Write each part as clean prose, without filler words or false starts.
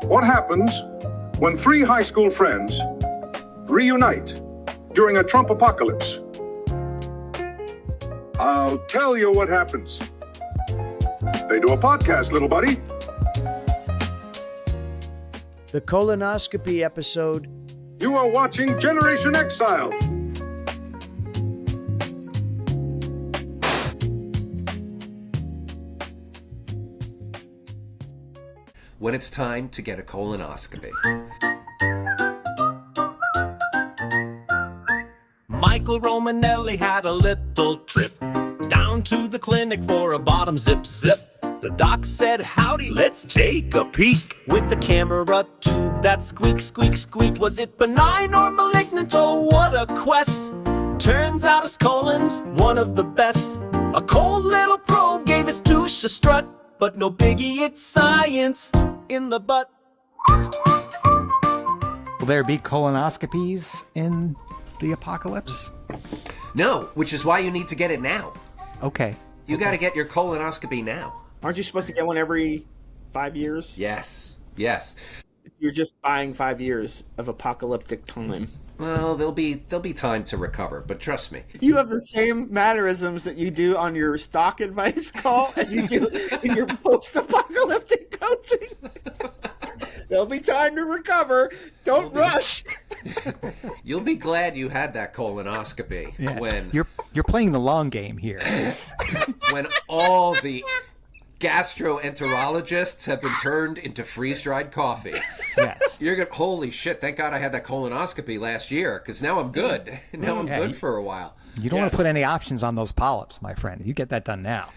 What happens when three high school friends reunite during a Trump-pocalypse? I'll tell you what happens. They do a podcast, little buddy. The Colonoscopy episode. You are watching Generation Exile. When it's time to get a colonoscopy. Michael Romanelli had a little trip down to the clinic for a bottom zip. The doc said, howdy, let's take a peek. With the camera tube that squeak. Was it benign or malignant? Oh, what a quest. Turns out his colon's one of the best. A cold little probe gave his touche a strut. But no biggie, it's science in the butt. Will there be colonoscopies in the apocalypse? No, which is why you need to get it now. Okay. You got to get your colonoscopy now. Aren't you supposed to get one every 5 years? Yes. You're just buying 5 years of apocalyptic time. Well, there'll be time to recover, but trust me. You have the same mannerisms that you do on your stock advice call as you do in your post-apocalyptic coaching. There'll be time to recover. Don't rush. You'll be glad you had that colonoscopy when you're playing the long game here. when all the gastroenterologists have been turned into freeze-dried coffee. Yes. You're going, holy shit, thank God I had that colonoscopy last year, because now I'm good. Now I'm good for a while. You don't want to put any options on those polyps, my friend. You get that done now.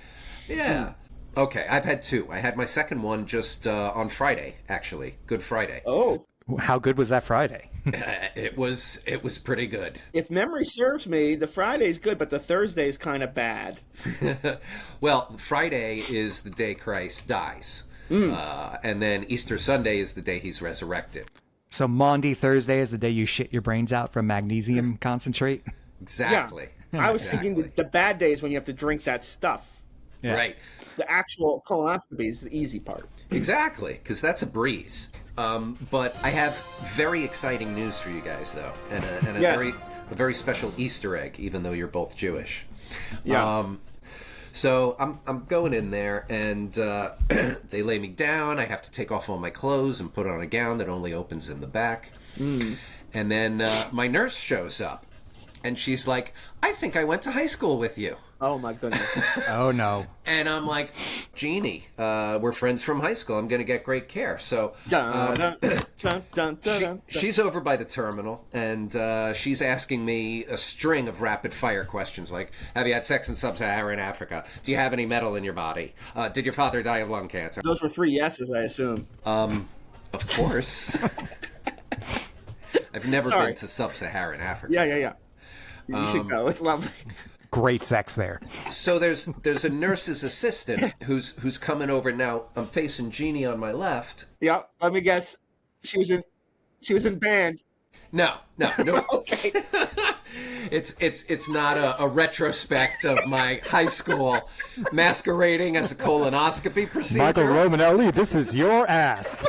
Yeah. Okay, I've had two. I had my second one just on Friday, actually. Good Friday. Oh. How good was that Friday? It was pretty good. If memory serves me, the Friday's good, but the Thursday's kind of bad. Well, Friday is the day Christ dies. And then Easter Sunday is the day he's resurrected. So Maundy Thursday is the day you shit your brains out from magnesium concentrate? Exactly. Yeah. I was thinking the bad days when you have to drink that stuff. Yeah. Right. The actual colonoscopy is the easy part. Exactly, because that's a breeze. But I have very exciting news for you guys, though, and a very special Easter egg, even though you're both Jewish. Yeah. So I'm going in there, and they lay me down. I have to take off all my clothes and put on a gown that only opens in the back. And then my nurse shows up, and she's like, "I think I went to high school with you." Oh, my goodness. Oh, no. And I'm like, Jeannie, we're friends from high school. I'm going to get great care. So she's over by the terminal, and she's asking me a string of rapid-fire questions like, have you had sex in sub-Saharan Africa? Do you have any metal in your body? Did your father die of lung cancer? Those were 3 yeses, I assume. Of course. I've never been to sub-Saharan Africa. Yeah. You should go. It's lovely. Great sex there. So there's a nurse's assistant who's coming over now. I'm facing Jeannie on my left. Yeah, let me guess. She was in band. No. Okay. It's not a retrospect of my high school masquerading as a colonoscopy procedure. Michael Romanelli, this is your ass.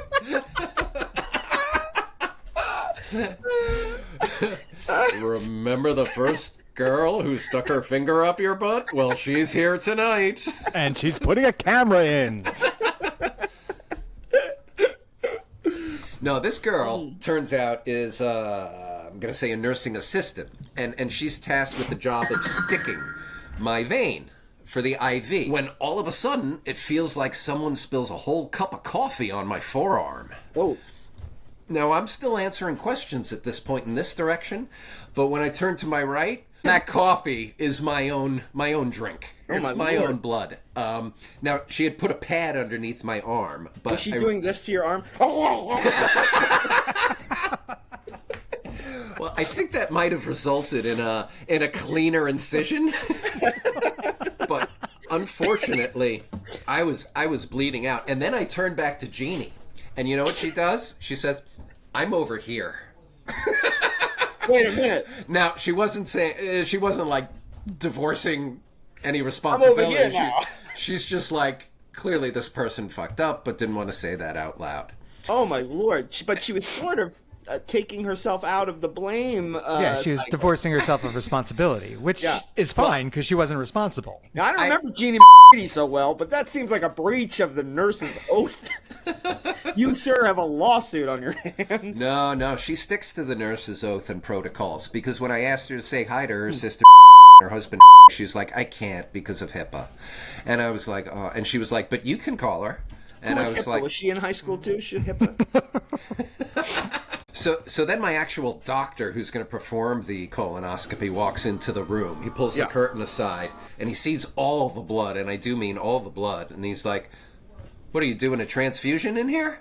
Remember the first girl who stuck her finger up your butt? Well, she's here tonight. And she's putting a camera in. No, this girl, turns out, is, I'm going to say a nursing assistant. And she's tasked with the job of sticking my vein for the IV. When all of a sudden, it feels like someone spills a whole cup of coffee on my forearm. Whoa. Now, I'm still answering questions at this point in this direction, but when I turn to my right, that coffee is my own drink. It's my own blood. Now, she had put a pad underneath my arm. But was she doing this to your arm? Well, I think that might have resulted in a cleaner incision. But unfortunately, I was bleeding out. And then I turned back to Jeannie. And you know what she does? She says, "I'm over here." Wait a minute. Now, she wasn't like divorcing any responsibility. I'm over here now. She's just like, clearly this person fucked up, but didn't want to say that out loud. Oh my lord! But she was sort of taking herself out of the blame. Yeah, she was cycle. divorcing herself of responsibility, which is fine because she wasn't responsible. Now, I don't remember Jeannie so well, but that seems like a breach of the nurse's oath. You, sir, have a lawsuit on your hands. No, she sticks to the nurse's oath and protocols, because when I asked her to say hi to her sister, her husband, she was like, I can't because of HIPAA. And I was like, oh, and she was like, but you can call her. And I was HIPAA? like, Was she in high school too? She HIPAA? So then my actual doctor, who's going to perform the colonoscopy, walks into the room. He pulls the curtain aside, and he sees all the blood, and I do mean all the blood. And he's like, what are you doing, a transfusion in here?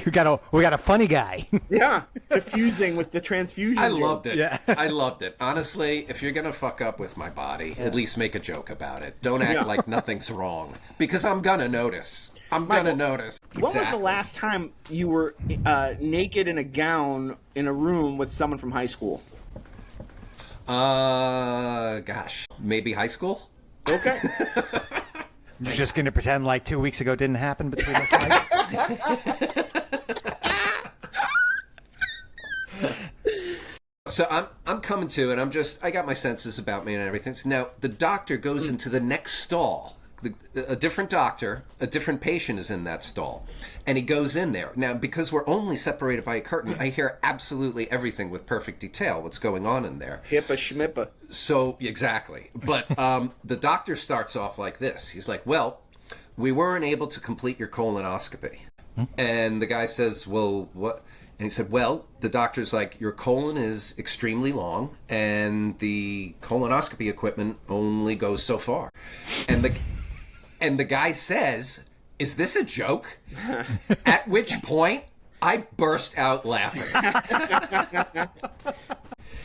We got a funny guy. Yeah, diffusing with the transfusion. I loved it. Yeah. I loved it. Honestly, if you're going to fuck up with my body, at least make a joke about it. Don't act like nothing's wrong, because I'm going to notice. I'm going to notice. When was the Exactly. last time you were naked in a gown in a room with someone from high school? Gosh, maybe high school? Okay. You're just going to pretend like 2 weeks ago didn't happen between us, Mike? So I'm coming to, and I got my senses about me and everything. So now the doctor goes into the next stall. A different doctor, a different patient is in that stall, and he goes in there. Now, because we're only separated by a curtain, I hear absolutely everything with perfect detail, what's going on in there. HIPAA schmippa. So, exactly. But the doctor starts off like this. He's like, well, we weren't able to complete your colonoscopy. And the guy says, well, what? And he said, well, the doctor's like, your colon is extremely long, and the colonoscopy equipment only goes so far. And the guy says, is this a joke? At which point, I burst out laughing.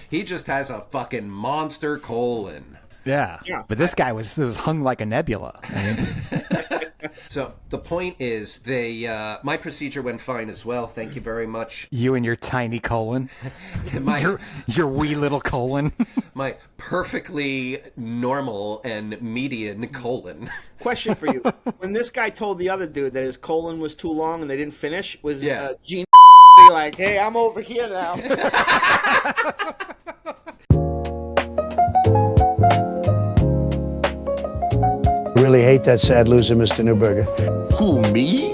He just has a fucking monster colon. Yeah. But this guy was hung like a nebula. So the point is, my procedure went fine as well. Thank you very much. You and your tiny colon. Your wee little colon. My perfectly normal and median colon. Question for you. When this guy told the other dude that his colon was too long and they didn't finish, was Gene like, hey, I'm over here now? Really hate that sad loser, Mr. Newberger. Who, me?